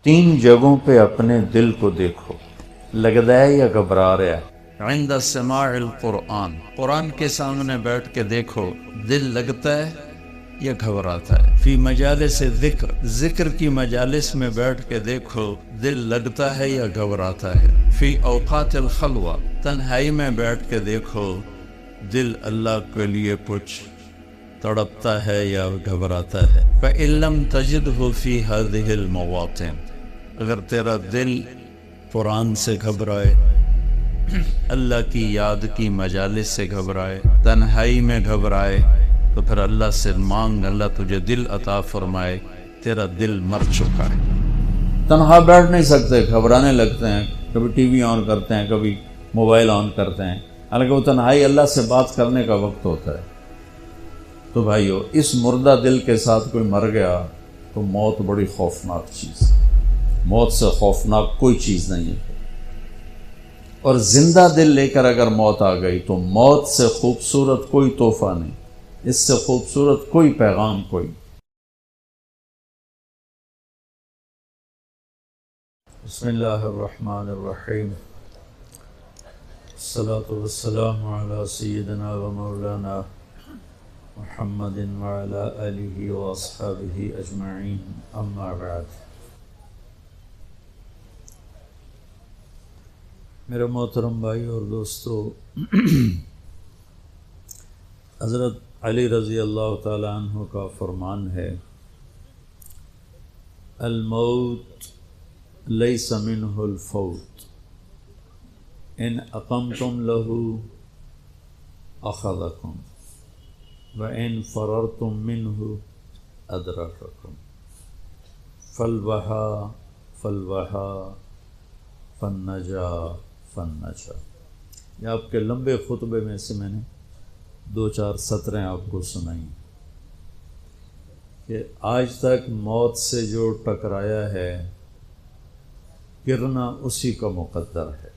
تین جگہوں پہ اپنے دل کو دیکھو، لگتا ہے یا گھبرا رہا ہے؟ عند سماع القرآن، قرآن کے سامنے بیٹھ کے دیکھو، دل لگتا ہے یا گھبراتا ہے؟ فی مجالس ذکر، ذکر کی مجالس میں بیٹھ کے دیکھو، دل لگتا ہے یا گھبراتا ہے؟ فی اوقات الخلوہ، تنہائی میں بیٹھ کے دیکھو، دل اللہ کے لیے کچھ تڑپتا ہے یا گھبراتا ہے؟ فَإِن لَمْ تَجِدْهُ فِي هَذِهِ الْمَوَاطِنِ، اگر تیرا دل قرآن سے گھبرائے، اللہ کی یاد کی مجالس سے گھبرائے، تنہائی میں گھبرائے، تو پھر اللہ سے مانگ، اللہ تجھے دل عطا فرمائے۔ تیرا دل مر چکا ہے، تنہا بیٹھ نہیں سکتے، گھبرانے لگتے ہیں، کبھی ٹی وی آن کرتے ہیں، کبھی موبائل آن کرتے ہیں، حالانکہ وہ تنہائی اللہ سے بات کرنے کا وقت ہوتا ہے۔ تو بھائیو، اس مردہ دل کے ساتھ کوئی مر گیا تو موت بڑی خوفناک چیز ہے، موت سے خوفناک کوئی چیز نہیں ہے۔ اور زندہ دل لے کر اگر موت آ گئی تو موت سے خوبصورت کوئی تحفہ نہیں، اس سے خوبصورت کوئی پیغام کوئی۔ بسم اللہ الرحمن الرحیم، الصلاۃ والسلام علی سیدنا و مولانا محمد وعلی آلہ واصحابہ اجمعین، اما بعد۔ میرے محترم بھائی اور دوستو، حضرت علی رضی اللہ تعالی عنہ کا فرمان ہے، الموت لیس منہ الفوت، ان اقمتم لہ اخذکم وان فررتم منہ ادرککم، فالوہا فالوہا فالنجا فالنجا۔ یہ آپ کے لمبے خطبے میں سے میں نے دو چار سطریں آپ کو سنائیں کہ آج تک موت سے جو ٹکرایا ہے، گرنا اسی کا مقدر ہے۔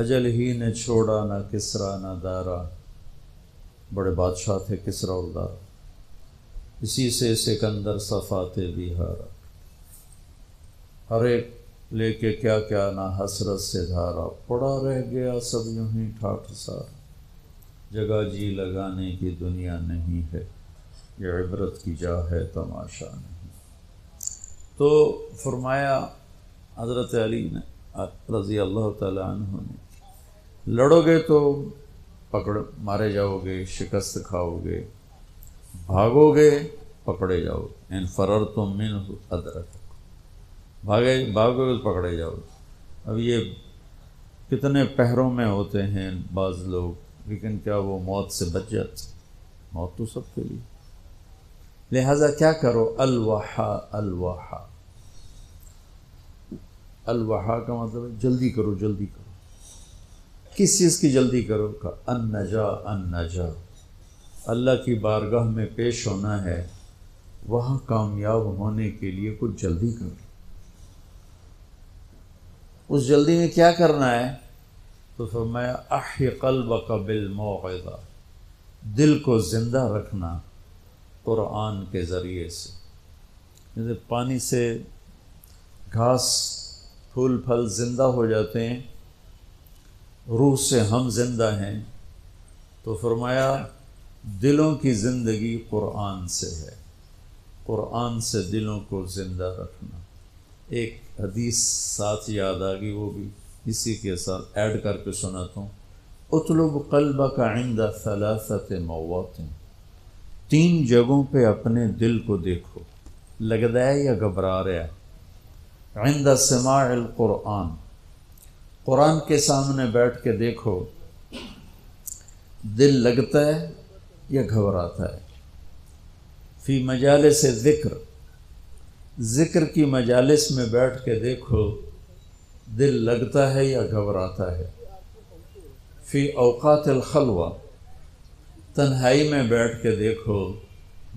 اجل ہی نے چھوڑا نہ کسرا نہ دارا، بڑے بادشاہ تھے کسرا اور دارا، اسی سے سکندر صفات بیہارا، ہر ایک لے کے کیا کیا نہ حسرت سے دھارا، پڑا رہ گیا سب یوں ہی ٹھاٹھ سارا، جگہ جی لگانے کی دنیا نہیں ہے، یہ عبرت کی جا ہے تماشا نہیں۔ تو فرمایا حضرت علی نے رضی اللہ تعالی عنہ نے، لڑو گے تو پکڑ مارے جاؤ گے، شکست کھاؤ گے، بھاگو گے پکڑے جاؤ گے، ان فررتم منہ ادرک، بھاگو گے تو پکڑے جاؤ گے۔ اب یہ کتنے پہروں میں ہوتے ہیں بعض لوگ، لیکن کیا وہ موت سے بچ جاتے؟ موت تو سب کے لیے۔ لہذا کیا کرو، الوحا الوحا، الوحا کا مطلب ہے جلدی کرو جلدی کرو۔ کس چیز کی جلدی کرو؟ کہ النجا النجا، اللہ کی بارگاہ میں پیش ہونا ہے، وہاں کامیاب ہونے کے لیے کچھ جلدی کرو۔ اس جلدی میں کیا کرنا ہے؟ تو فرمایا احی قلبک بالموعظہ، دل کو زندہ رکھنا قرآن کے ذریعے سے۔ جیسے پانی سے گھاس پھول پھل زندہ ہو جاتے ہیں، روح سے ہم زندہ ہیں، تو فرمایا دلوں کی زندگی قرآن سے ہے، قرآن سے دلوں کو زندہ رکھنا۔ ایک حدیث ساتھ یاد آ گئی، وہ بھی اسی کے ساتھ ایڈ کر کے سناتا ہوں۔ اطلب قلبک عند ثلاثۃ مواطن، تین جگہوں پہ اپنے دل کو دیکھو، لگتا ہے یا گھبرا رہا ہے؟ عند سماع القرآن، قرآن کے سامنے بیٹھ کے دیکھو، دل لگتا ہے یا گھبراتا ہے؟ فی مجالس ذکر، ذکر کی مجالس میں بیٹھ کے دیکھو، دل لگتا ہے یا گھبراتا ہے؟ فی اوقات الخلوہ، تنہائی میں بیٹھ کے دیکھو،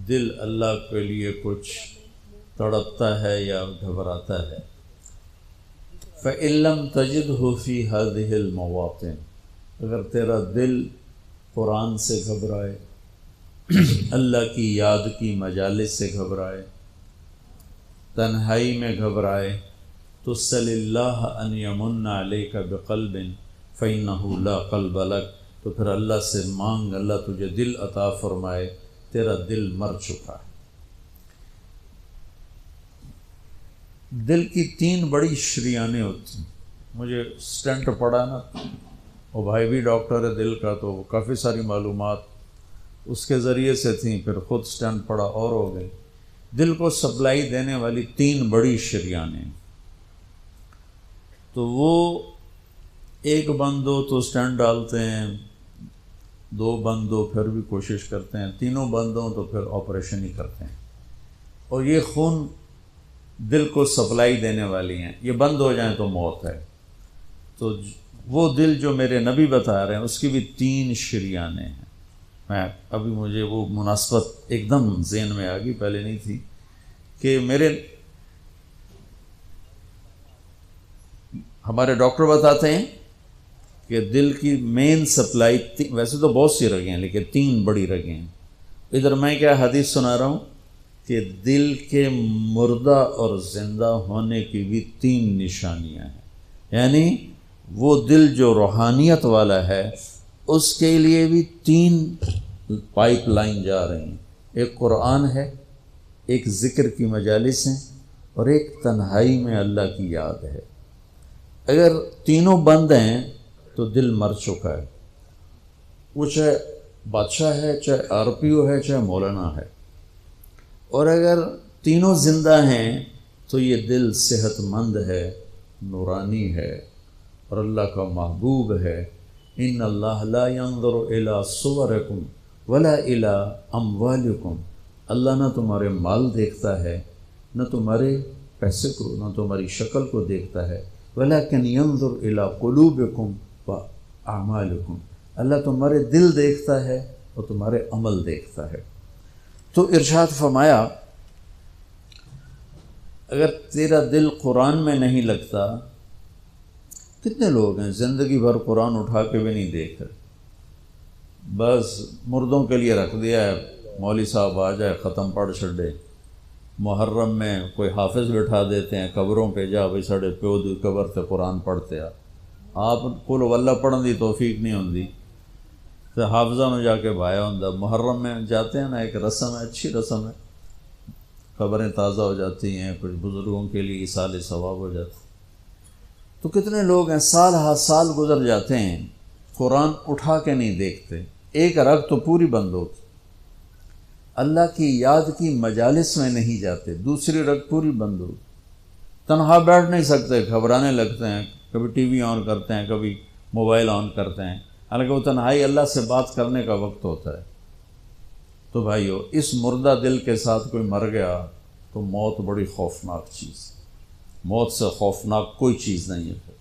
دل اللہ کے لیے کچھ تڑپتا ہے یا گھبراتا ہے؟ فَإِن لَمْ تَجِدْهُ فِي هَذِهِ الْمَوَاطِنِ، اگر تیرا دل قرآن سے گھبرائے، اللہ کی یاد کی مجالس سے گھبرائے، تنہائی میں گھبرائے تو صلی اللہ ان یمن علیک بقلب فإنہ لا قلب لک، تو پھر اللہ سے مانگ اللہ تجھے دل عطا فرمائے، تیرا دل مر چکا ہے۔ دل کی 3 بڑی شریانیں ہوتی ہیں۔ مجھے سٹنٹ پڑا نا، وہ بھائی بھی ڈاکٹر ہے دل کا، تو کافی ساری معلومات اس کے ذریعے سے تھیں، پھر خود سٹنٹ پڑا اور ہو گئی۔ دل کو سپلائی دینے والی 3 بڑی شریانیں، تو وہ ایک بند ہو تو سٹنٹ ڈالتے ہیں، 2 بند ہو پھر بھی کوشش کرتے ہیں، 3 بند ہوں تو پھر آپریشن ہی کرتے ہیں۔ اور یہ خون دل کو سپلائی دینے والی ہیں، یہ بند ہو جائیں تو موت ہے۔ تو وہ دل جو میرے نبی بتا رہے ہیں اس کی بھی 3 شریانیں ہیں۔ میں ابھی مجھے وہ مناسبت ایک دم ذہن میں آ گئی، پہلے نہیں تھی، کہ ہمارے ڈاکٹر بتاتے ہیں کہ دل کی مین سپلائی، ویسے تو بہت سی رگیں ہیں لیکن 3 بڑی رگیں ہیں۔ ادھر میں کیا حدیث سنا رہا ہوں کہ دل کے مردہ اور زندہ ہونے کی بھی 3 نشانیاں ہیں، یعنی وہ دل جو روحانیت والا ہے اس کے لیے بھی 3 پائپ لائن جا رہی ہیں۔ ایک قرآن ہے، ایک ذکر کی مجالس ہیں، اور ایک تنہائی میں اللہ کی یاد ہے۔ اگر تینوں بند ہیں تو دل مر چکا ہے، وہ چاہے بادشاہ ہے، چاہے RPO ہے، چاہے مولانا ہے۔ اور اگر تینوں زندہ ہیں تو یہ دل صحت مند ہے، نورانی ہے، اور اللہ کا محبوب ہے۔ ان اللہ لا ينظر الى صورکم ولا الى اموالکم، اللہ نہ تمہارے مال دیکھتا ہے، نہ تمہارے پیسے کو، نہ تمہاری شکل کو دیکھتا ہے، ولکن ينظر الى قلوبکم واعمالکم، اللہ تمہارے دل دیکھتا ہے اور تمہارے عمل دیکھتا ہے۔ تو ارشاد فرمایا اگر تیرا دل قرآن میں نہیں لگتا، کتنے لوگ ہیں زندگی بھر قرآن اٹھا کے بھی نہیں دیکھ رہے، بس مردوں کے لیے رکھ دیا ہے، مولوی صاحب آ جائے ختم پڑھ چھڑے۔ محرم میں کوئی حافظ بٹھا دیتے ہیں قبروں پہ، جا بھائی ساڑے پیو دی قبر تے قرآن پڑھتے آ، آپ کو واللہ پڑھن دی توفیق نہیں ہوندی تو حافظہ میں جا کے بھایا ہوں۔ محرم میں جاتے ہیں نا، ایک رسم ہے، اچھی رسم ہے، قبریں تازہ ہو جاتی ہیں، کچھ بزرگوں کے لیے ایصال ثواب ہو جاتا ہے۔ تو کتنے لوگ ہیں سال ہا سال گزر جاتے ہیں قرآن اٹھا کے نہیں دیکھتے، ایک رگ تو پوری بند ہوتی، اللہ کی یاد کی مجالس میں نہیں جاتے، دوسری رگ پوری بند ہوتی، تنہا بیٹھ نہیں سکتے، گھبرانے لگتے ہیں، کبھی ٹی وی آن کرتے ہیں، کبھی موبائل آن کرتے ہیں، حالانکہ وہ تنہائی اللہ سے بات کرنے کا وقت ہوتا ہے۔ تو بھائیو، اس مردہ دل کے ساتھ کوئی مر گیا تو موت بڑی خوفناک چیز ہے، موت سے خوفناک کوئی چیز نہیں ہے۔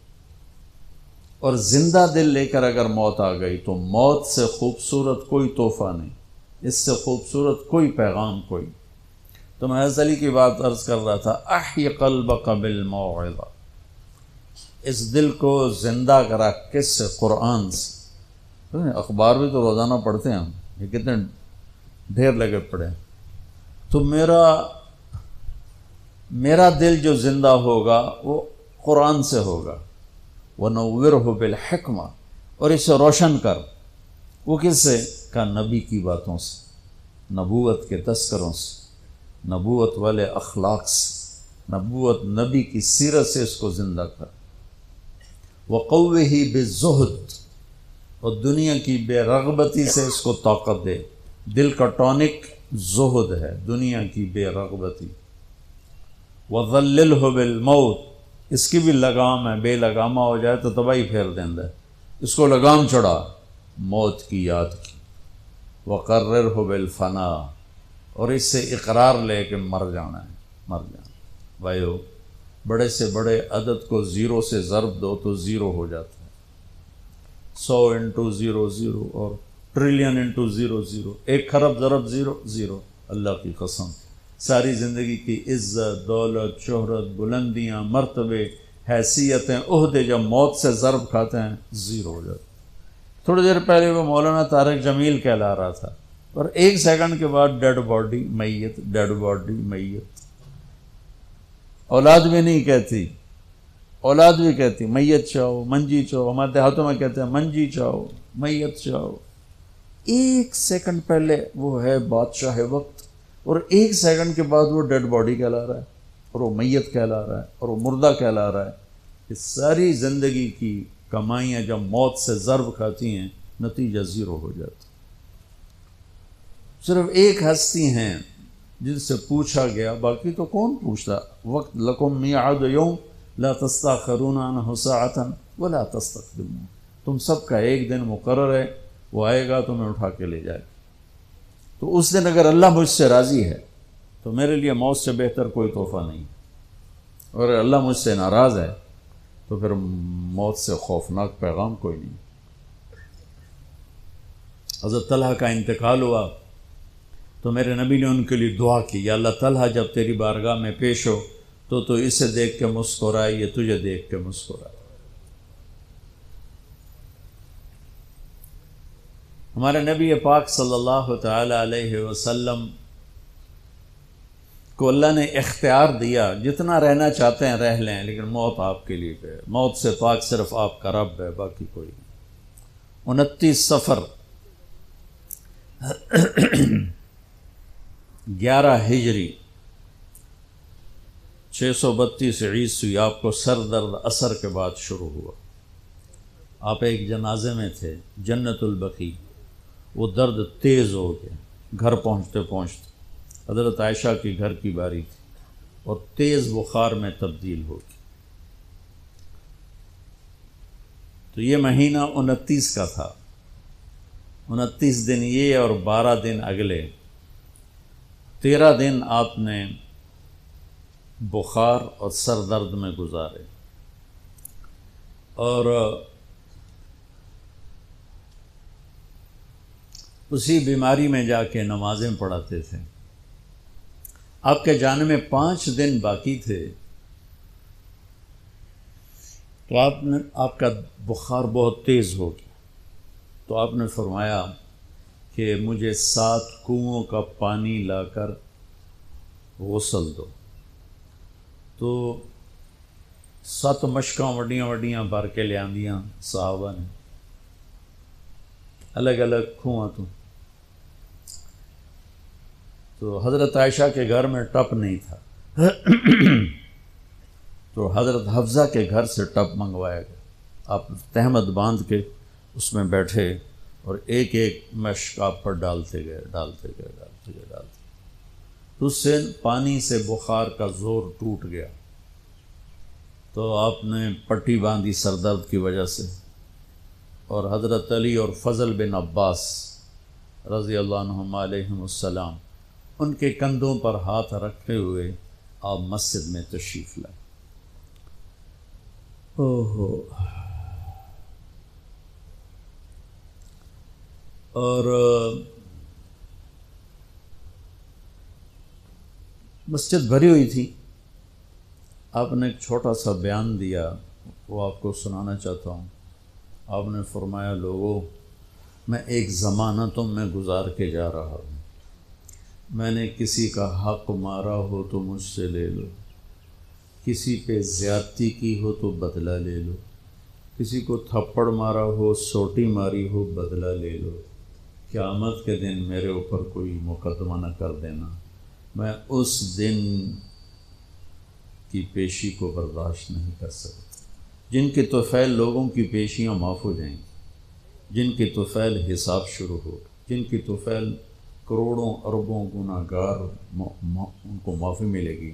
اور زندہ دل لے کر اگر موت آ گئی تو موت سے خوبصورت کوئی تحفہ نہیں، اس سے خوبصورت کوئی پیغام کوئی۔ تو میں حضرت علی کی بات عرض کر رہا تھا، احی قلبک بالموعظہ، اس دل کو زندہ کرا کس سے؟ قرآن سے۔ اخبار بھی تو روزانہ پڑھتے ہیں ہم، یہ کتنے ڈھیر لگے پڑے۔ تو میرا دل جو زندہ ہوگا وہ قرآن سے ہوگا، وَنَوِّرْهُ بِالْحِکْمَةِ، اور اسے روشن کر، وہ کس سے؟ کا نبی کی باتوں سے، نبوت کے تذکروں سے، نبوت والے اخلاق سے، نبوت نبی کی سیرت سے اس کو زندہ کر۔ وَقَوِّهِ بِالزُّهْدِ، اور دنیا کی بے رغبتی سے اس کو طاقت دے۔ دل کا ٹونک زہد ہے، دنیا کی بے رغبتی۔ وَظَلِّلْهُ بِالْمَوْتِ، اس کی بھی لگام ہے، بے لگامہ ہو جائے تو تباہی پھیر دیندہ ہے، اس کو لگام چڑھا موت کی یاد کی۔ وَقَرِّرْهُ بِالْفَنَا، اور اس سے اقرار لے کہ مر جانا ہے، مر جانا۔ بھائیو، بڑے سے بڑے عدد کو 0 سے ضرب دو تو 0 ہو جاتا ہے، 100 انٹو 0 0، اور ٹریلین انٹو 0 0، 1 خرب ضرب 0 0۔ اللہ کی قسم، ساری زندگی کی عزت، دولت، شہرت، بلندیاں، مرتبے، حیثیتیں، عہدے جب موت سے ضرب کھاتے ہیں 0 ہو جاتے ہیں۔ تھوڑی دیر پہلے وہ مولانا طارق جمیل کہلا رہا تھا، اور 1 سیکنڈ کے بعد ڈیڈ باڈی میت، ڈیڈ باڈی میت۔ اولاد بھی نہیں کہتی، اولاد بھی کہتی میت چاہو، منجی چاہو، ہمارے دیہاتوں میں کہتے ہیں منجی چاہو، میت چاہو۔ ایک سیکنڈ پہلے وہ ہے بادشاہ وقت، اور ایک سیکنڈ کے بعد وہ ڈیڈ باڈی کہلا رہا ہے، اور وہ میت کہلا رہا ہے، اور وہ مردہ کہلا رہا ہے۔ کہ ساری زندگی کی کمائیاں جب موت سے ضرب کھاتی ہیں، نتیجہ زیرو ہو جاتا۔ صرف ایک ہستی ہیں جن سے پوچھا گیا، باقی تو کون پوچھتا۔ وقت لکم میعاد یوم لا تستاخرون عنہ ساعۃ ولا تستقدمون، تم سب کا ایک دن مقرر ہے، وہ آئے گا تمہیں اٹھا کے لے جائے گا۔ تو اس دن اگر اللہ مجھ سے راضی ہے تو میرے لیے موت سے بہتر کوئی تحفہ نہیں، اور اگر اللہ مجھ سے ناراض ہے تو پھر موت سے خوفناک پیغام کوئی نہیں۔ حضرت طلحہ کا انتقال ہوا تو میرے نبی نے ان کے لیے دعا کی، یا اللہ طلحہ جب تیری بارگاہ میں پیش ہو تو اسے دیکھ کے مسکرائے، یہ تجھے دیکھ کے مسکرائے۔ ہمارے نبی پاک صلی اللہ تعالی علیہ وسلم کو اللہ نے اختیار دیا، جتنا رہنا چاہتے ہیں رہ لیں، لیکن موت آپ کے لیے ہے، موت سے پاک صرف آپ کا رب ہے، باقی کوئی نہیں۔ 29 صفر 11 ہجری 632 عیسوی آپ کو سر درد اثر کے بعد شروع ہوا۔ آپ ایک جنازے میں تھے جنت البقیع، وہ درد تیز ہو گیا، گھر پہنچتے پہنچتے حضرت عائشہ کی گھر کی باری تھی، اور تیز بخار میں تبدیل ہو گئی۔ تو یہ مہینہ 29 کا تھا، 29 دن یہ اور 12 دن اگلے، 13 دن آپ نے بخار اور سر درد میں گزارے، اور اسی بیماری میں جا کے نمازیں پڑھاتے تھے۔ آپ کے جانے میں 5 دن باقی تھے تو آپ کا بخار بہت تیز ہو گیا، تو آپ نے فرمایا کہ مجھے 7 کنوؤں کا پانی لا کر غسل دو۔ تو 7 مشکاں وڈیاں وڈیاں بھر کے لے آندیاں صحابہ نے، الگ الگ کنواں تو حضرت عائشہ کے گھر میں ٹپ نہیں تھا تو حضرت حفصہ کے گھر سے ٹپ منگوایا گیا۔ آپ تہمت باندھ کے اس میں بیٹھے اور ایک ایک مشک آپ پر ڈالتے گئے تو اس سے پانی سے بخار کا زور ٹوٹ گیا، تو آپ نے پٹی باندھی سر درد کی وجہ سے، اور حضرت علی اور فضل بن عباس رضی اللہ عنہم علیہم السلام ان کے کندھوں پر ہاتھ رکھتے ہوئے آپ مسجد میں تشریف لائے۔ اور مسجد بھری ہوئی تھی۔ آپ نے ایک چھوٹا سا بیان دیا، وہ آپ کو سنانا چاہتا ہوں۔ آپ نے فرمایا، لوگوں، میں ایک زمانہ تم میں گزار کے جا رہا ہوں، میں نے کسی کا حق مارا ہو تو مجھ سے لے لو، کسی پہ زیادتی کی ہو تو بدلہ لے لو، کسی کو تھپڑ مارا ہو، سوٹی ماری ہو، بدلہ لے لو، قیامت کے دن میرے اوپر کوئی مقدمہ نہ کر دینا، میں اس دن کی پیشی کو برداشت نہیں کر سکتا۔ جن کے طفیل لوگوں کی پیشیاں معاف ہو جائیں گی، جن کے طفیل حساب شروع ہو، جن کی طفیل کروڑوں اربوں گناہ گار ان کو معافی ملے گی،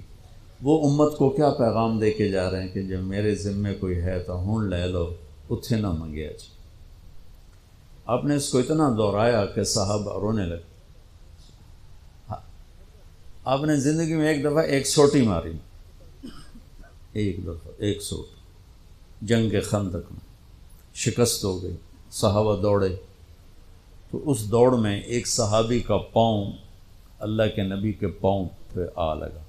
وہ امت کو کیا پیغام دے کے جا رہے ہیں کہ جب میرے ذمے کوئی ہے تو ہون لے لو، اتھے نہ منگیا جی۔ آپ نے اس کو اتنا دہرایا کہ صحابہ رونے لگے۔ آپ نے زندگی میں ایک دفعہ ایک سوٹی ماری، ایک دفعہ ایک سوٹی، جنگ خندق میں شکست ہو گئی، صحابہ دوڑے، تو اس دوڑ میں ایک صحابی کا پاؤں اللہ کے نبی کے پاؤں پہ آ لگا۔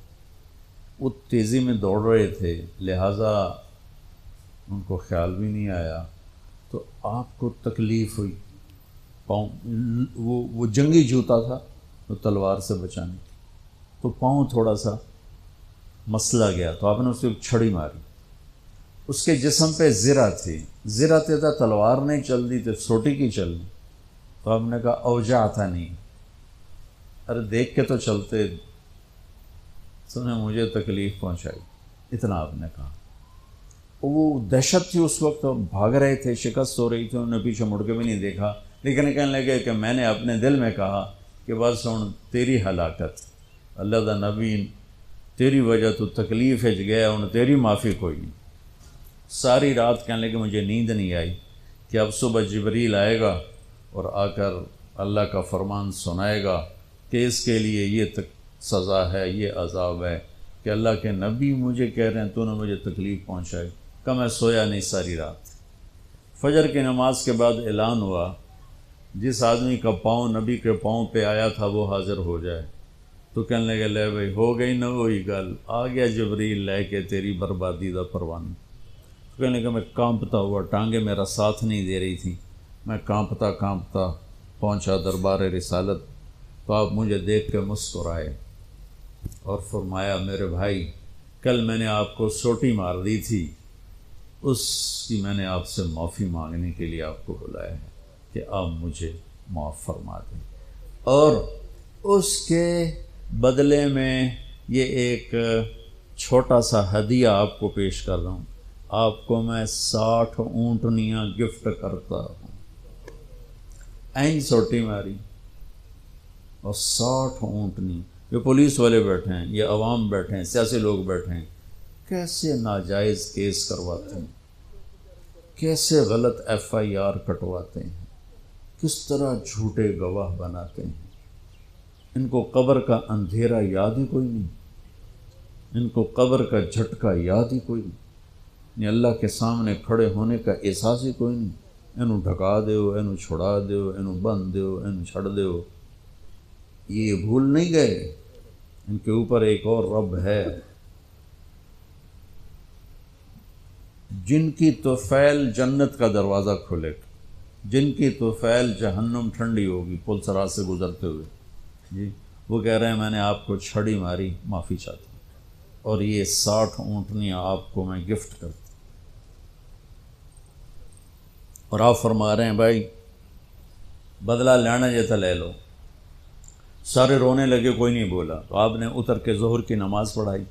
وہ تیزی میں دوڑ رہے تھے، لہٰذا ان کو خیال بھی نہیں آیا، تو آپ کو تکلیف ہوئی۔ پاؤں وہ جنگی جوتا تھا، وہ تلوار سے بچانے کی، تو پاؤں تھوڑا سا مسلا گیا تو آپ نے اس کو ایک چھڑی ماری، اس کے جسم پہ زرہ تھی، زرہ تھا، تلوار نہیں چل دی تو سوٹی کی چلنی، تو آپ نے کہا اوجا تھا نہیں، ارے دیکھ کے تو چلتے، سنے مجھے تکلیف پہنچائی، اتنا آپ نے کہا۔ وہ دہشت تھی اس وقت، بھاگ رہے تھے، شکست ہو رہی تھی، انہوں نے پیچھے مڑ کے بھی نہیں دیکھا، لیکن کہنے لگے کہ میں نے اپنے دل میں کہا کہ بس ہن تیری ہلاکت، اللہ دا نبی تیری وجہ تو تکلیف ہے گیا، ہن تیری معافی کوئی نہیں۔ ساری رات کہنے لگے مجھے نیند نہیں آئی کہ اب صبح جبریل آئے گا اور آ کر اللہ کا فرمان سنائے گا کہ اس کے لیے یہ سزا ہے، یہ عذاب ہے، کہ اللہ کے نبی مجھے کہہ رہے ہیں تو نے مجھے تکلیف پہنچائی۔ کہ میں سویا نہیں ساری رات۔ فجر کی نماز کے بعد اعلان ہوا جس آدمی کا پاؤں نبی کے پاؤں پہ آیا تھا وہ حاضر ہو جائے، تو کہنے لگے لے بھائی ہو گئی نہ وہی گل، آ گیا جبریل لے کے تیری بربادی دا پروانہ۔ تو کہنے لگا میں کانپتا ہوا، ٹانگیں میرا ساتھ نہیں دے رہی تھی، میں کانپتا پہنچا دربار رسالت، تو آپ مجھے دیکھ کے مسکرائے اور فرمایا میرے بھائی کل میں نے آپ کو سوٹی مار دی تھی، اس کی میں نے آپ سے معافی مانگنے کے لیے آپ کو بلایا ہے کہ آپ مجھے معاف فرما دیں، اور اس کے بدلے میں یہ ایک چھوٹا سا ہدیہ آپ کو پیش کر رہا ہوں، آپ کو میں 60 اونٹنیاں گفٹ کرتا ہوں۔ این سوٹی ماری اور 60 اونٹنی، یہ پولیس والے بیٹھے ہیں، یہ عوام بیٹھے ہیں، سیاسی لوگ بیٹھے ہیں، کیسے ناجائز کیس کرواتے ہیں، کیسے غلط FIR کٹواتے ہیں، کس طرح جھوٹے گواہ بناتے ہیں۔ ان کو قبر کا اندھیرا یاد ہی کوئی نہیں، ان کو قبر کا جھٹکا یاد ہی کوئی نہیں، اللہ کے سامنے کھڑے ہونے کا احساس ہی کوئی نہیں۔ اینوں ڈھکا دیو، اینوں چھڑا دیو، اینوں بند دیو، اینوں چھڑ دیو، یہ بھول نہیں گئے ان کے اوپر ایک اور رب ہے جن کی طفیل جنت کا دروازہ کھلے گا، جن کی طفیل جہنم ٹھنڈی ہوگی پل سرات سے گزرتے ہوئے۔ جی وہ کہہ رہے ہیں میں نے آپ کو چھڑی ماری، معافی چاہتا ہوں، اور یہ 60 اونٹنیاں آپ کو میں گفٹ کرتا ہوں۔ اور آپ فرما رہے ہیں بھائی بدلہ لینا یہ تو لے لو۔ سارے رونے لگے، کوئی نہیں بولا، تو آپ نے اتر کے ظہر کی نماز پڑھائی،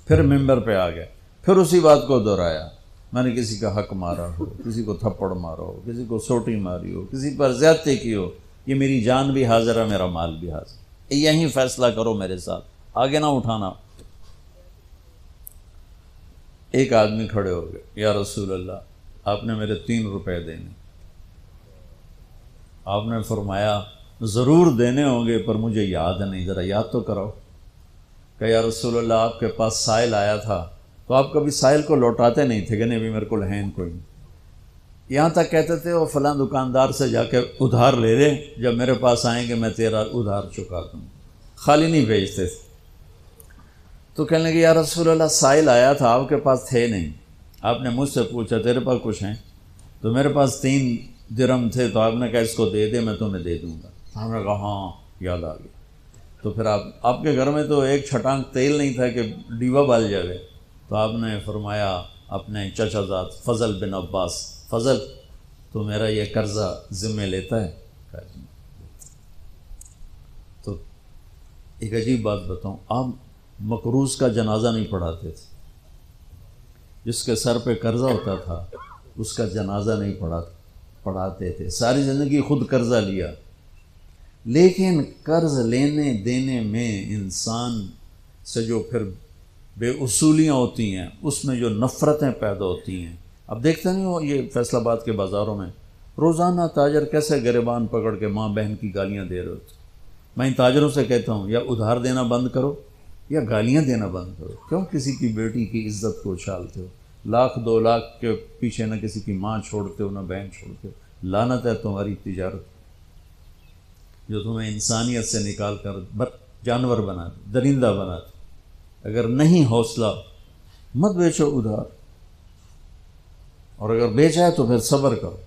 پھر ممبر پہ آ گئے، پھر اسی بات کو دہرایا، میں نے کسی کا حق مارا ہو، کسی کو تھپڑ مارا ہو، کسی کو سوٹی ماری ہو، کسی پر زیادتی کی ہو، یہ میری جان بھی حاضر ہے، میرا مال بھی حاضر ہے، یہیں فیصلہ کرو میرے ساتھ، آگے نہ اٹھانا۔ ایک آدمی کھڑے ہو گئے، یا رسول اللہ آپ نے میرے 3 روپے دینے۔ آپ نے فرمایا ضرور دینے ہوں گے پر مجھے یاد نہیں، ذرا یاد تو کراؤ۔ کہ یا رسول اللہ آپ کے پاس سائل آیا تھا تو آپ کبھی سائل کو لوٹاتے نہیں تھے کہ نہیں بھی میرے کو ہے کوئی نہیں، یہاں تک کہتے تھے وہ فلاں دکاندار سے جا کے ادھار لے لے، جب میرے پاس آئیں گے میں تیرا ادھار چکا دوں، خالی نہیں بھیجتے تھے۔ تو کہنے لگے یا رسول اللہ سائل آیا تھا آپ کے پاس تھے نہیں، آپ نے مجھ سے پوچھا تیرے پاس کچھ ہیں، تو میرے پاس 3 درہم تھے، تو آپ نے کہا اس کو دے دے میں تمہیں دے دوں گا۔ ہم نے کہا ہاں یاد آ گیا۔ تو پھر آپ کے گھر میں تو ایک چھٹانک تیل نہیں تھا کہ ڈیوا بال جائے، تو آپ نے فرمایا اپنے چچا زاد فضل بن عباس، فضل تو میرا یہ قرضہ ذمہ لیتا ہے؟ تو ایک عجیب بات بتاؤں، آپ مقروض کا جنازہ نہیں پڑھاتے تھے، جس کے سر پہ قرضہ ہوتا تھا اس کا جنازہ نہیں پڑھاتے تھے، ساری زندگی خود قرضہ لیا۔ لیکن قرض لینے دینے میں انسان سے جو پھر بے اصولیاں ہوتی ہیں، اس میں جو نفرتیں پیدا ہوتی ہیں، اب دیکھتے نہیں ہو یہ فیصل آباد کے بازاروں میں روزانہ تاجر کیسے گریبان پکڑ کے ماں بہن کی گالیاں دے رہے ہوتے۔ میں ان تاجروں سے کہتا ہوں یا ادھار دینا بند کرو یا گالیاں دینا بند کرو، کیوں کسی کی بیٹی کی عزت کو اچھالتے ہو؟ 1,00,000 2 لاکھ کے پیچھے نہ کسی کی ماں چھوڑتے ہو نہ بہن چھوڑتے ہو، لعنت ہے تمہاری تجارت جو تمہیں انسانیت سے نکال کر جانور بنا دے، درندہ بنا دے۔ اگر نہیں حوصلہ مت بیچو ادھار، اور اگر بیچا ہے تو پھر صبر کرو۔